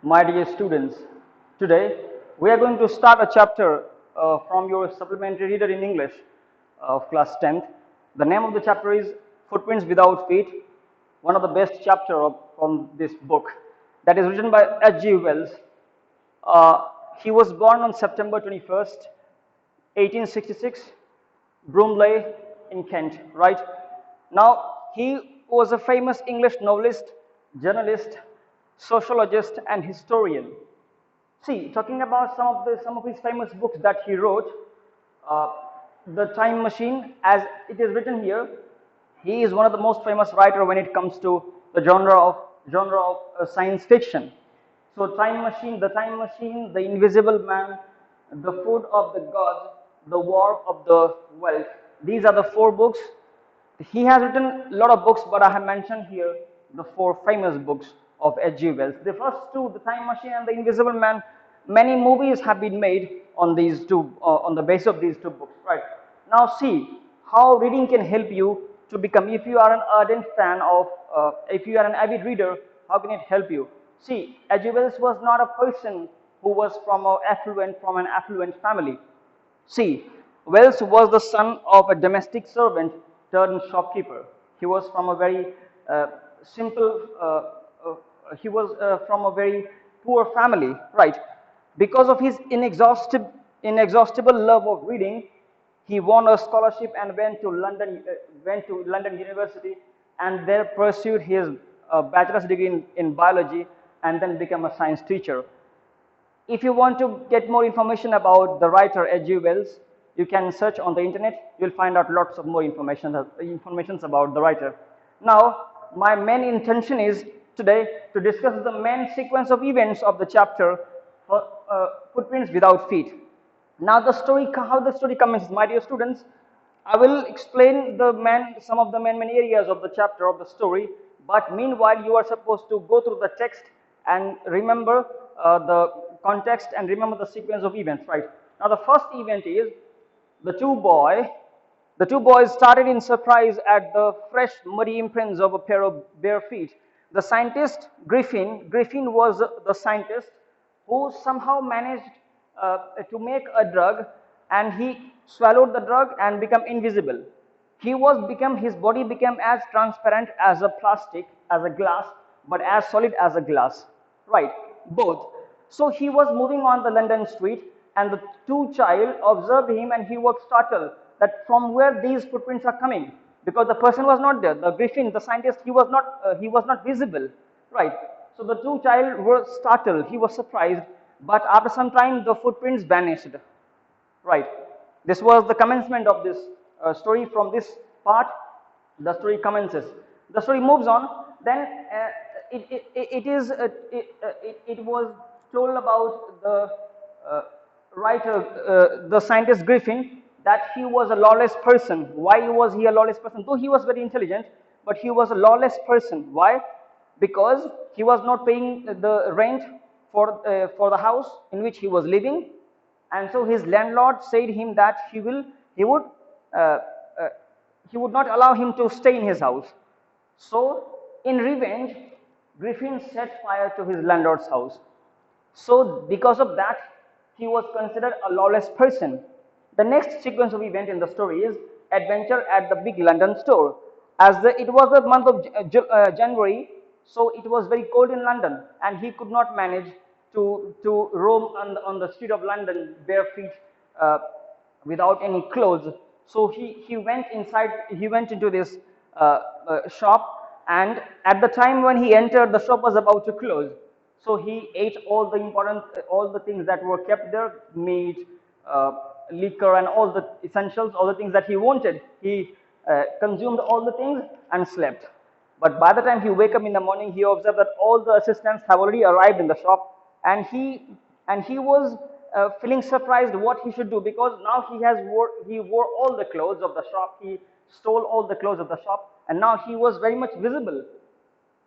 My dear students, today we are going to start a chapter from your supplementary reader in English of class 10th. The name of the chapter is Footprints Without Feet, one of the best chapter from this book that is written by H.G.Wells. He was born on September 21st, 1866, Broomley in Kent, right? Now, he was a famous English novelist, journalist, sociologist, and historian. See, talking about some of his famous books that he wrote, uh, The Time Machine, as it is written here, he is one of the most famous writer when it comes to the genre of science fiction. So, The Time Machine, The Invisible Man, The Food of the Gods, The War of the Wealth. These are the four books. He has written a lot of books, but I have mentioned here the four famous books of H.G. Wells. The first two, The Time Machine and The Invisible Man, many movies have been made on these two, on the basis of these two books, right? Now see how reading can help you to become, if you are an ardent fan of, if you are an avid reader, how can it help you? See, H.G. Wells was not a person who was from an affluent family. See, Wells was the son of a domestic servant turned shopkeeper. He was from a very simple, he was from a very poor family, right? Because of his inexhaustible love of reading, he won a scholarship and went to London University, and there pursued his bachelor's degree in biology, and then became a science teacher. If you want to get more information about the writer H.G. Wells, you can search on the internet. You'll find out lots of more information about the writer. Now, my main intention is today to discuss the main sequence of events of the chapter, Footprints Without Feet. Now, how the story commences, my dear students. I will explain some of the main areas of the chapter of the story. But meanwhile, you are supposed to go through the text and remember the context and remember the sequence of events, right? Now, the first event is the two boys started in surprise at the fresh muddy imprints of a pair of bare feet. The scientist Griffin was the scientist who somehow managed to make a drug, and he swallowed the drug and became invisible. His body became as transparent as a plastic, as a glass, but as solid as a glass, right? Both. So he was moving on the London street, and the two child observed him, and he was startled that from where these footprints are coming, because the person was not there. The Griffin, the scientist, he was not visible, right? So the two child were startled. He was surprised, but after some time, the footprints vanished. Right. This was the commencement of this story. From this part, the story commences. The story moves on. Then it was told about the writer, the scientist Griffin, that he was a lawless person. Why was he a lawless person? Though he was very intelligent, but he was a lawless person. Why? Because he was not paying the rent for the house in which he was living, and so his landlord said him that uh, uh, he would not allow him to stay in his house. So in revenge, Griffin set fire to his landlord's house. So because of that, he was considered a lawless person. The next sequence of event in the story is adventure at the big London store. It was the month of January, so it was very cold in London, and he could not manage to roam on the street of London bare feet, without any clothes. So he went inside. He went into this shop, and at the time when he entered, the shop was about to close. So he ate all the things that were kept there, meat, liquor, and all the essentials, all the things that he wanted. He consumed all the things and slept. But by the time he wake up in the morning, he observed that all the assistants have already arrived in the shop, and he was feeling surprised what he should do, because now he wore all the clothes of the shop. He stole all the clothes of the shop, and now he was very much visible.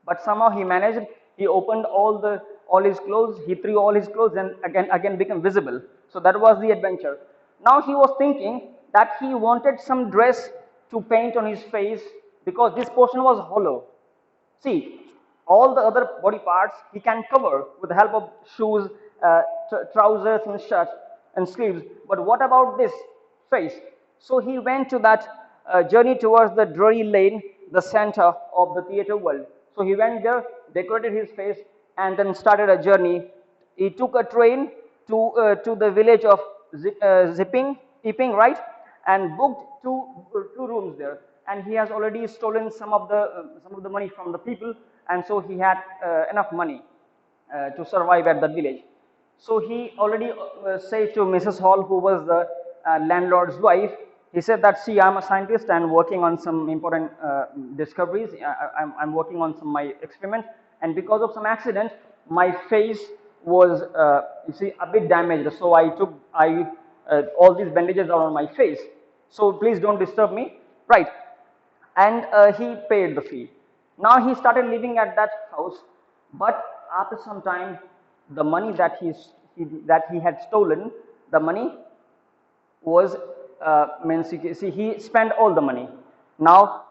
But somehow he managed. He opened all his clothes. He threw all his clothes, and again became visible. So that was the adventure. Now he was thinking that he wanted some dress to paint on his face, because this portion was hollow. See, all the other body parts he can cover with the help of shoes, trousers and shirt and sleeves. But what about this face? So he went to that journey towards the Drury Lane, the center of the theatre world. So he went there, decorated his face, and then started a journey. He took a train to the village of Epping, right, and booked two rooms there. And he has already stolen some of the money from the people, and so he had enough money to survive at that village. So he already said to Mrs. Hall, who was the landlord's wife, he said that, see, I'm a scientist and working on some important discoveries. I'm working on my experiment, and because of some accident, my face was, you see, a bit damaged. So I took all these bandages are on my face. So please don't disturb me, right? And he paid the fee. Now he started living at that house, but after some time, the money that he had stolen, the money was means see, he spent all the money. Now,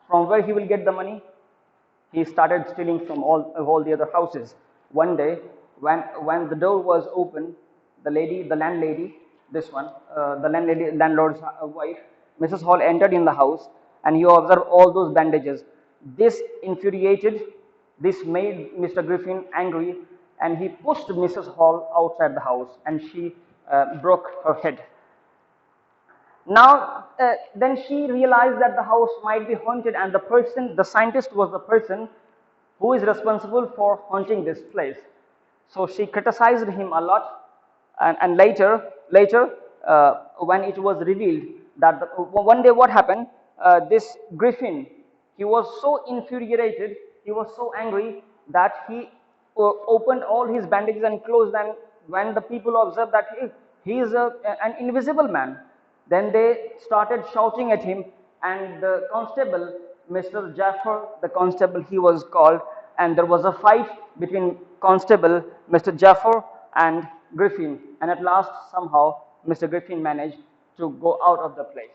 from where he will get the money? He started stealing from all the other houses. One day, when the door was open, the landlady, this one, landlord's wife, Mrs. Hall, entered in the house, and he observed all those bandages. This made Mr. Griffin angry, and he pushed Mrs. Hall outside the house, and she broke her head. Now, then she realized that the house might be haunted, and the scientist was the person who is responsible for haunting this place. So she criticized him a lot, and later, when it was revealed that one day what happened, this Griffin, he was so infuriated, he was so angry that he opened all his bandages and closed them. When the people observed that he is an invisible man, then they started shouting at him, and the constable, Mr. Jaffer, the constable he was called, and there was a fight between constable, Mr. Jaffer, and Griffin, and at last somehow Mr. Griffin managed to go out of the place.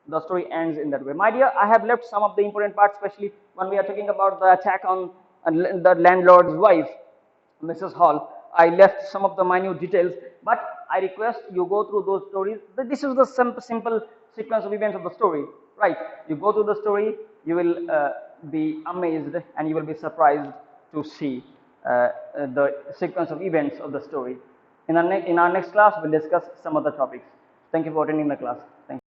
The story ends in that way. My dear, I have left some of the important parts, especially when we are talking about the attack on the landlord's wife, Mrs. Hall. I left some of the minute details, but I request you go through those stories. This is the simple sequence of events of the story, right? You go through the story, you will be amazed and you will be surprised to see the sequence of events of the story. In our next class, we'll discuss some other topics. Thank you for attending the class. Thank you.